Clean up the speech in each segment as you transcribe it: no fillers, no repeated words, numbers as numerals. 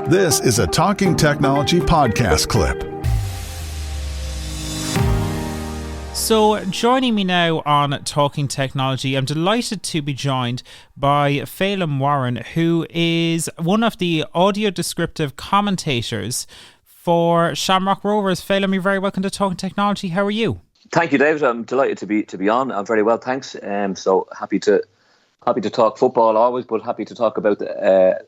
This is a Talking Technology podcast clip. So joining me now on Talking Technology, I'm delighted to be joined by Phelim Warren, who is one of the audio descriptive commentators for Shamrock Rovers. Phelim, you're very welcome to Talking Technology. How are you? Thank you, David. I'm delighted to be on. I'm very well, thanks. So happy to talk football always, but happy to talk about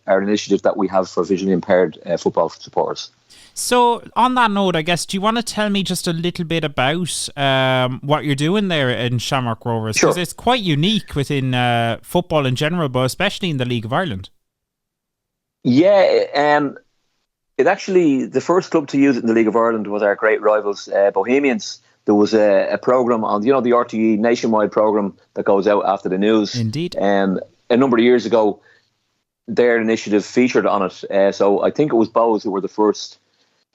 our initiative that we have for visually impaired football supporters. So on that note, I guess, do you want to tell me just a little bit about what you're doing there in Shamrock Rovers? Because It's quite unique within football in general, but especially in the League of Ireland. Yeah, it actually, the first club to use it in the League of Ireland was our great rivals, Bohemians. There was a programme on, the RTE nationwide programme that goes out after the news. Indeed. A number of years ago, their initiative featured on it. So I think it was Bohs who were the first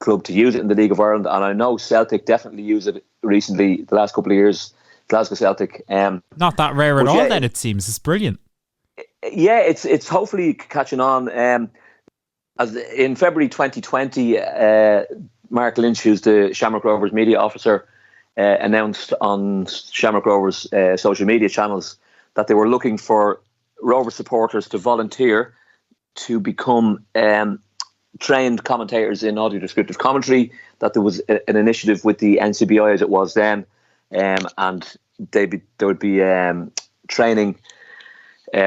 club to use it in the League of Ireland. And I know Celtic definitely used it recently, the last couple of years, Glasgow Celtic. Not that rare at all then, it seems. It's brilliant. Yeah, it's hopefully catching on. As in February 2020, Mark Lynch, who's the Shamrock Rovers media officer, announced on Shamrock Rovers social media channels that they were looking for Rovers supporters to volunteer to become trained commentators in audio descriptive commentary, that there was an initiative with the NCBI as it was then, and there would be training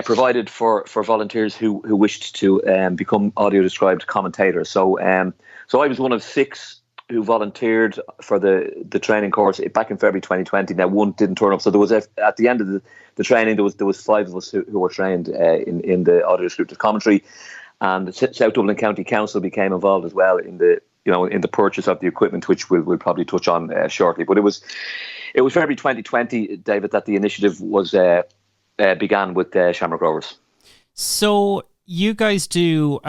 provided for volunteers who wished to become audio described commentators. So I was one of 6 who volunteered for the training course back in February 2020. Now, one didn't turn up, so there was at the end of the training there was 5 of us who were trained in the audio descriptive commentary, and the South Dublin County Council became involved as well in the purchase of the equipment, which we'll probably touch on shortly. But it was February 2020, David, that the initiative was began with Shamrock Rovers. So you guys do,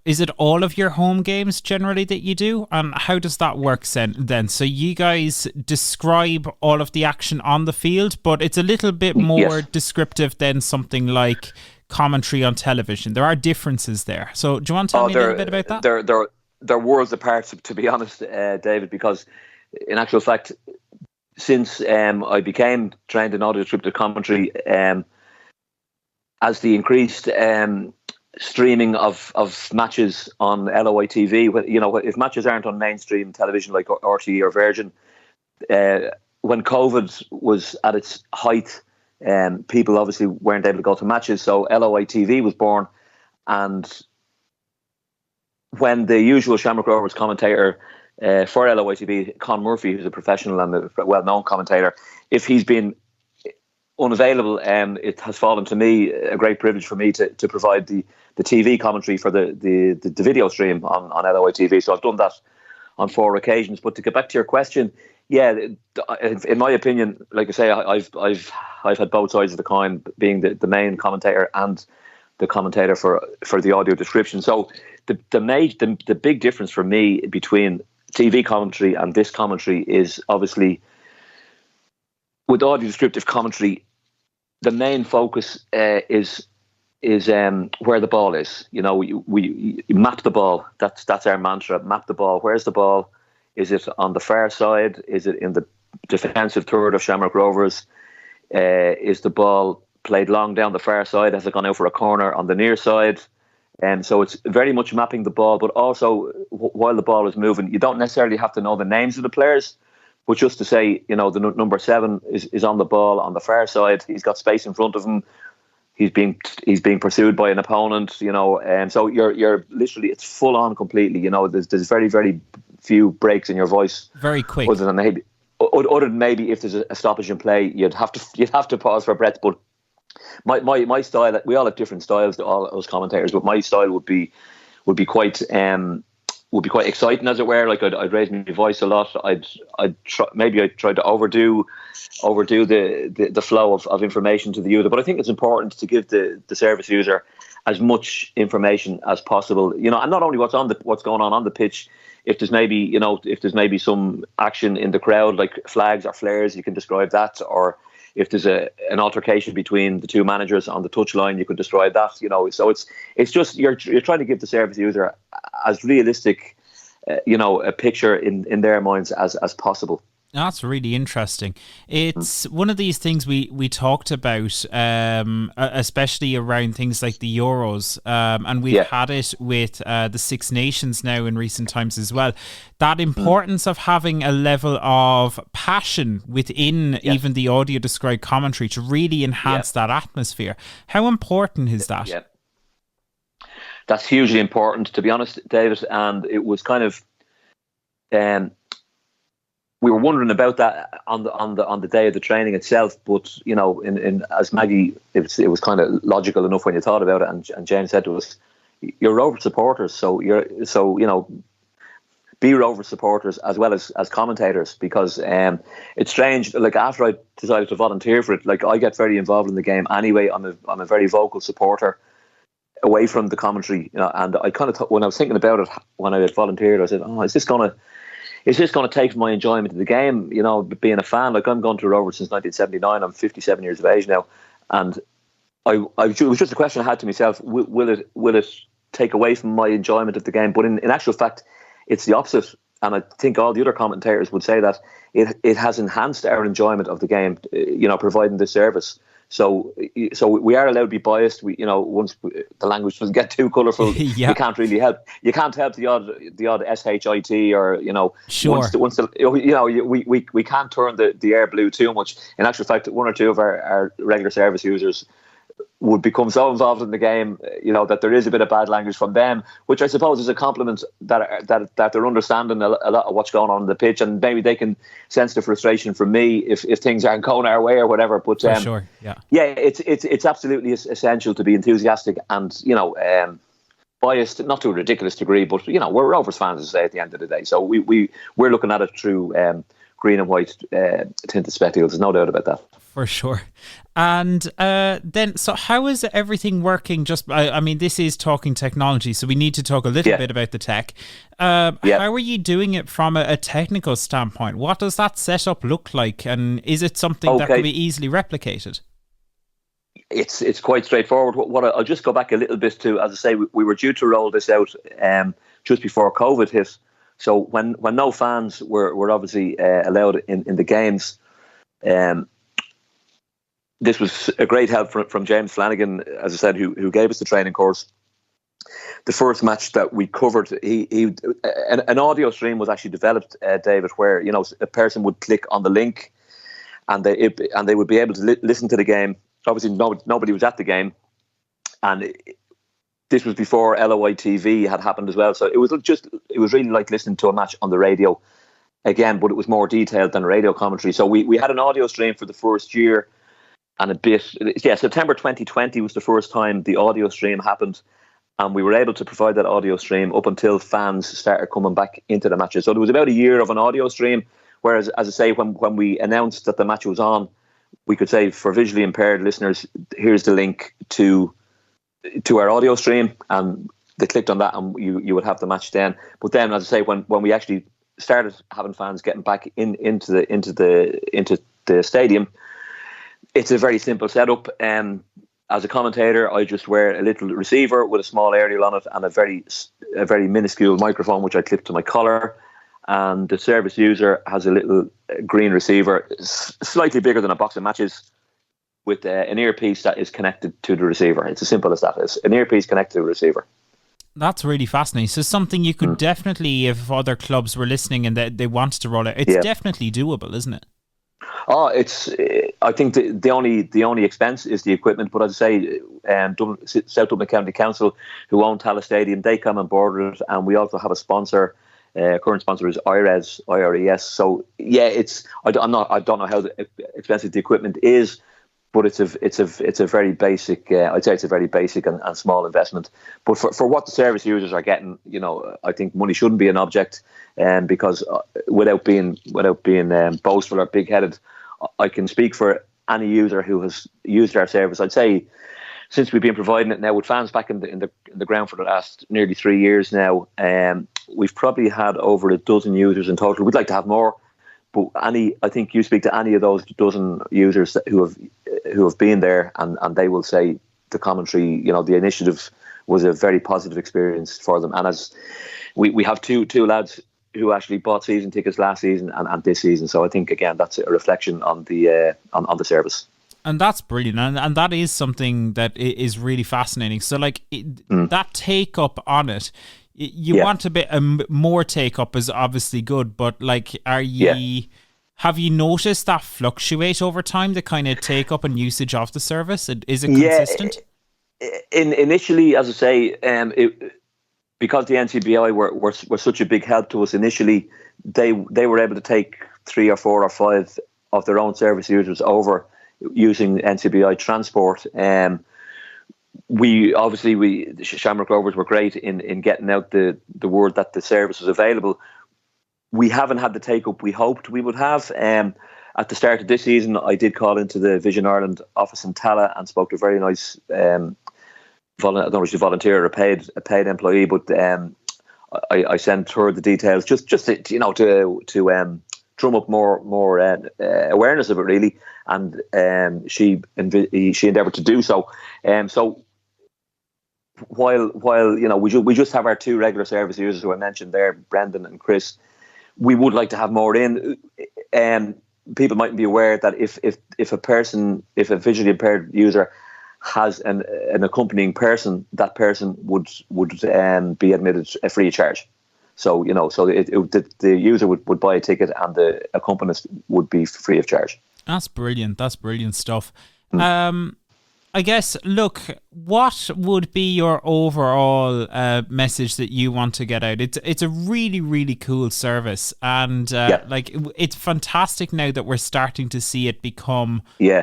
is it all of your home games generally that you do? And how does that work then? So you guys describe all of the action on the field, but it's a little bit more descriptive than something like commentary on television. There are differences there. So do you want to tell me a little bit about that? They're worlds apart, to be honest, David, because in actual fact, since I became trained in audio descriptive commentary, as the increased streaming of matches on LOI TV, if matches aren't on mainstream television like RTE or Virgin, when COVID was at its height, people obviously weren't able to go to matches, so LOI TV was born. And when the usual Shamrock Rovers commentator for LOI TV, Con Murphy, who's a professional and a well-known commentator, if he's been unavailable, it has fallen to me, a great privilege for me to provide the TV commentary for the video stream on LOI TV. So I've done that on 4 occasions. But to get back to your question, yeah, in my opinion, like I say, I've had both sides of the coin, being the main commentator and the commentator for the audio description. So the big difference for me between TV commentary and this commentary is obviously, with audio descriptive commentary, the main focus is where the ball is. We map the ball. That's our mantra. Map the ball. Where's the ball? Is it on the far side? Is it in the defensive third of Shamrock Rovers? Is the ball played long down the far side? Has it gone out for a corner on the near side? And so it's very much mapping the ball, but also while the ball is moving, you don't necessarily have to know the names of the players, but just to say, the number 7 is on the ball on the far side. He's got space in front of him. He's being pursued by an opponent, and so you're literally, it's full on completely. There's very, very few breaks in your voice. Very quick. Other than maybe if there's a stoppage in play, you'd have to pause for breath. But my style, we all have different styles, all those commentators, but my style would be quite exciting, as it were. Like I'd raise my voice a lot. I'd try to overdo the flow of information to the user. But I think it's important to give the service user as much information as possible. And not only what's going on the pitch. If there's maybe some action in the crowd, like flags or flares, you can describe that. Or if there's an altercation between the two managers on the touchline, you could describe that. So it's just you're trying to give the service user as realistic, a picture in their minds as possible. That's really interesting. It's one of these things we talked about, especially around things like the Euros, and we've had it with the Six Nations now in recent times as well. That importance of having a level of passion within even the audio described commentary to really enhance that atmosphere. How important is that? Yeah. That's hugely important, to be honest, David. And it was kind of... we were wondering about that on the day of the training itself, but in as Maggie, it was kind of logical enough when you thought about it. And James said to us, "You're Rovers supporters, so be Rovers supporters as well as commentators, because it's strange. Like, after I decided to volunteer for it, like, I get very involved in the game anyway. I'm a very vocal supporter away from the commentary, and I kind of when I was thinking about it when I had volunteered, I said, "Oh, is this going to take my enjoyment of the game?" Being a fan, like, I'm going to Rovers since 1979. I'm 57 years of age now, and it was just a question I had to myself: will it take away from my enjoyment of the game? But in actual fact, it's the opposite, and I think all the other commentators would say that it has enhanced our enjoyment of the game. Providing this service. So we are allowed to be biased. Once the language doesn't get too colourful, you can't really help. You can't help the odd shit, or Sure. Once we can't turn the air blue too much. In actual fact, one or two of our regular service users would become so involved in the game, that there is a bit of bad language from them, which I suppose is a compliment that they're understanding a lot of what's going on the pitch, and maybe they can sense the frustration from me if things aren't going our way or whatever. But For sure, yeah, it's absolutely essential to be enthusiastic and biased, not to a ridiculous degree, but we're Rovers fans, as I say, at the end of the day. So we're looking at it through green and white tinted spectacles. There's no doubt about that. For sure. And then, so how is everything working? I mean, this is talking technology, so we need to talk a little bit about the tech. How are you doing it from a technical standpoint? What does that setup look like? And is it something that can be easily replicated? It's quite straightforward. I'll just go back a little bit to, as I say, we were due to roll this out just before COVID hit. So when no fans were obviously allowed in the games, this was a great help from James Flanagan, as I said, who gave us the training course. The first match that we covered, an audio stream was actually developed, David, where a person would click on the link, and they would be able to listen to the game. Obviously, nobody was at the game, and this was before LOI TV had happened as well. So it was really like listening to a match on the radio again, but it was more detailed than radio commentary. So we had an audio stream for the first year. And a bit, September 2020 was the first time the audio stream happened, and we were able to provide that audio stream up until fans started coming back into the matches. So there was about a year of an audio stream, whereas, as I say, when we announced that the match was on, we could say, for visually impaired listeners, here's the link to our audio stream, and they clicked on that, and you would have the match then. But then, as I say, when we actually started having fans getting back into the stadium, it's a very simple setup. As a commentator, I just wear a little receiver with a small aerial on it and a very minuscule microphone, which I clip to my collar. And the service user has a little green receiver, slightly bigger than a box of matches, with an earpiece that is connected to the receiver. It's as simple as that. It's an earpiece connected to the receiver. That's really fascinating. So something you could definitely, if other clubs were listening and they wanted to roll it, it's definitely doable, isn't it? Oh, I think the only expense is the equipment. But as I say, South Dublin County Council, who own Tallaght Stadium, they come on board it, and we also have a sponsor. Current sponsor is IRES. So I don't know how expensive the equipment is, but it's a very basic. I'd say it's a very basic and small investment. But for what the service users are getting, I think money shouldn't be an object. Because without being boastful or big-headed, I can speak for any user who has used our service. I'd say since we've been providing it now with fans back in the ground for the last nearly 3 years now, we've probably had over a dozen users in total. We'd like to have more, But I think you speak to any of those dozen users who have been there, and they will say the commentary, the initiative was a very positive experience for them. And as we have two lads who actually bought season tickets last season and this season, so I think again that's a reflection on the service. And that's brilliant, and that is something that is really fascinating. So, that take up on it, you want a bit more take up is obviously good, but have you noticed that fluctuate over time, the kind of take up and usage of the service? Is it consistent? Initially, as I say, because the NCBI were such a big help to us initially, they were able to take 3 or 4 or 5 of their own service users over using NCBI transport. Shamrock Rovers were great in getting out the word that the service was available. We haven't had the take up we hoped we would have. At the start of this season, I did call into the Vision Ireland office in Tala and spoke to a very nice I don't know if she's a volunteer or a paid employee, but I sent her the details just to drum up more awareness of it, really, and she endeavoured to do so. So while we just have our 2 regular service users who I mentioned there, Brendan and Chris, we would like to have more in. People mightn't be aware that if a visually impaired user has an accompanying person, that person would be admitted free of charge. So the user would buy a ticket and the accompanist would be free of charge. That's brilliant. That's brilliant stuff. I guess, look, what would be your overall message that you want to get out? It's a really, really cool service, and it's fantastic now that we're starting to see it become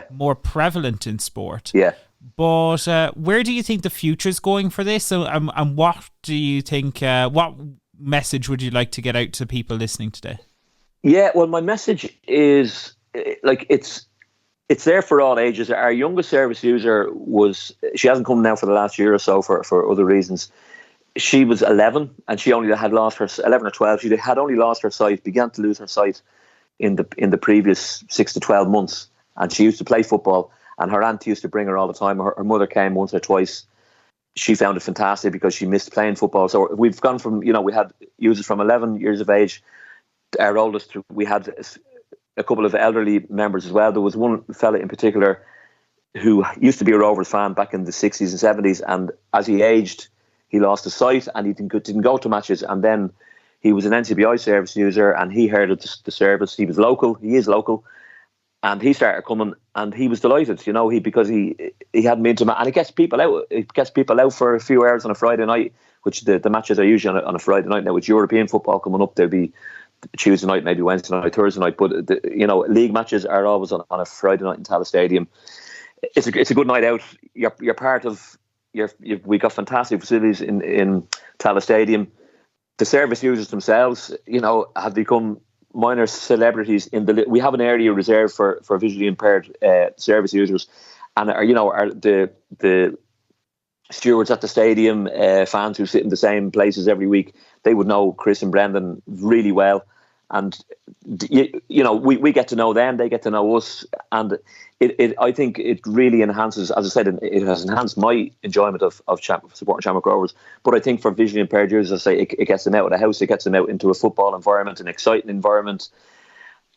more prevalent in sport. Yeah. But where do you think the future's going for this? And what do you think? What message would you like to get out to people listening today? Yeah, well, my message is it's there for all ages. Our youngest service user she hasn't come now for the last year or so for other reasons. She was 11 and she only had lost her 11 or 12. She had only lost her sight, began to lose her sight in the previous 6 to 12 months. And she used to play football, and her aunt used to bring her all the time. Her mother came once or twice. She found it fantastic because she missed playing football. So we've gone from, we had users from 11 years of age. Our oldest, we had a couple of elderly members as well. There was one fella in particular who used to be a Rovers fan back in the 60s and 70s, and as he aged, he lost his sight and he didn't go to matches. And then he was an NCBI service user and he heard of the service. He is local, and he started coming and he was delighted, because he hadn't been to, and it gets people out. It gets people out for a few hours on a Friday night, which the matches are usually on a Friday night now. With European football coming up, there'll be Tuesday night, maybe Wednesday night, Thursday night, but league matches are always on a Friday night in Tala Stadium. It's a good night out. You're part of. We got fantastic facilities in Tala Stadium. The service users themselves, have become minor celebrities we have an area reserved for visually impaired service users, and are the stewards at the stadium, fans who sit in the same places every week. They would know Chris and Brendan really well, and we get to know them, they get to know us, and I think it really enhances, as I said, it has enhanced my enjoyment of supporting Shamrock Rovers. But I think for visually impaired users, as I say, it gets them out of the house, it gets them out into a football environment, an exciting environment,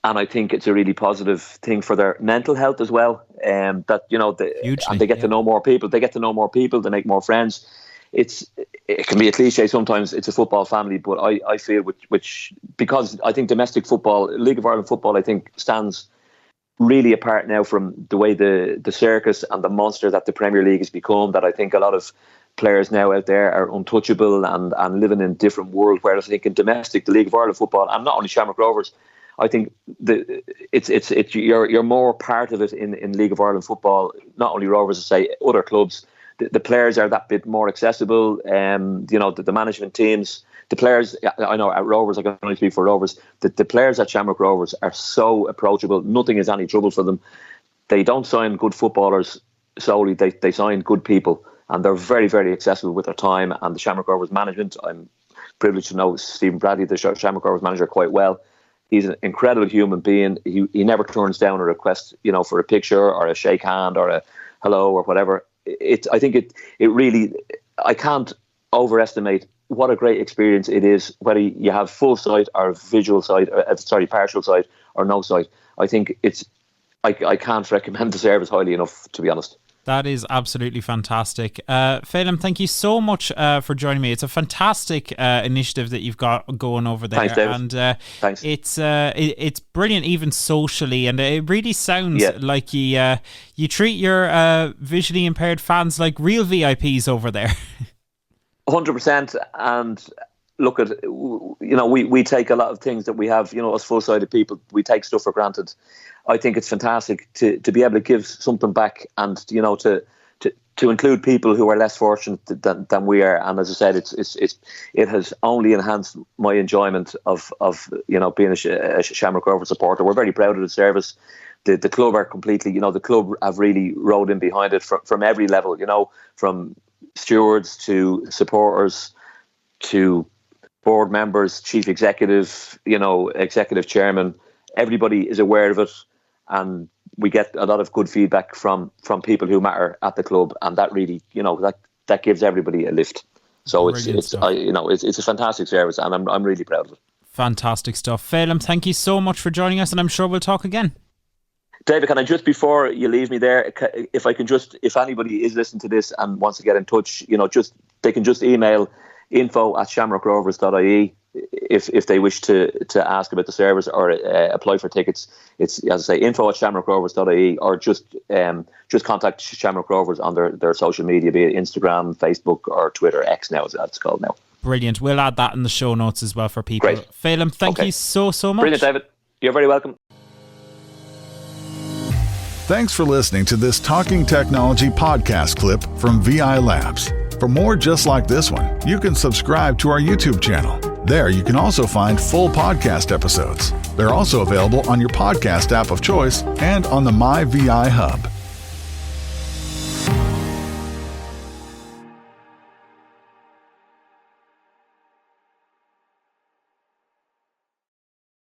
and I think it's a really positive thing for their mental health as well. And they get to know more people. They get to know more people. They make more friends. It can be a cliche sometimes. It's a football family, but I feel which because I think domestic football, League of Ireland football, I think stands really apart now from the way the circus and the monster that the Premier League has become. That I think a lot of players now out there are untouchable and living in a different world. Whereas I think in domestic, the League of Ireland football, and not only Shamrock Rovers, I think you're more part of it in League of Ireland football. Not only Rovers, I say other clubs. The players are that bit more accessible. The management teams, the players. I know at Rovers, I can only speak for Rovers. The players at Shamrock Rovers are so approachable. Nothing is any trouble for them. They don't sign good footballers solely. They sign good people, and they're very, very accessible with their time. And the Shamrock Rovers management, I'm privileged to know Stephen Bradley, the Shamrock Rovers manager, quite well. He's an incredible human being. He never turns down a request, for a picture or a shake hand or a hello or whatever. I think it really, I can't overestimate what a great experience it is, whether you have full sight or visual sight, partial sight or no sight. I think I can't recommend the service highly enough, to be honest. That is absolutely fantastic. Phelim, thank you so much for joining me. It's a fantastic initiative that you've got going over there. Thanks, David. And Thanks. It's brilliant even socially, and it really sounds like you treat your visually impaired fans like real VIPs over there. 100%. And look at, we take a lot of things that we have, as full-sighted people, we take stuff for granted. I think it's fantastic to be able to give something back, and to include people who are less fortunate than we are. And as I said, it has only enhanced my enjoyment of being a Shamrock Rovers supporter. We're very proud of the service. The club are completely, the club have really rowed in behind it from every level. From stewards to supporters to board members, chief executive, executive chairman. Everybody is aware of it. And we get a lot of good feedback from people who matter at the club, and that really, that gives everybody a lift. So it's a fantastic service, and I'm really proud of it. Fantastic stuff, Phelim. Thank you so much for joining us, and I'm sure we'll talk again. David, can I just, before you leave me there, if anybody is listening to this and wants to get in touch, they can just email info@shamrockrovers.ie. If they wish to ask about the service or apply for tickets. It's, as I say, info@shamrockrovers.ie, or just contact Shamrock Rovers on their social media, be it Instagram, Facebook or Twitter, X now as it's called now. Brilliant. We'll add that in the show notes as well for people. Great. Phelim, thank you so much. Brilliant, David. You're very welcome. Thanks for listening to this Talking Technology podcast clip from VI Labs. For more just like this one, you can subscribe to our YouTube channel. There you can also find full podcast episodes. They're also available on your podcast app of choice and on the My VI Hub.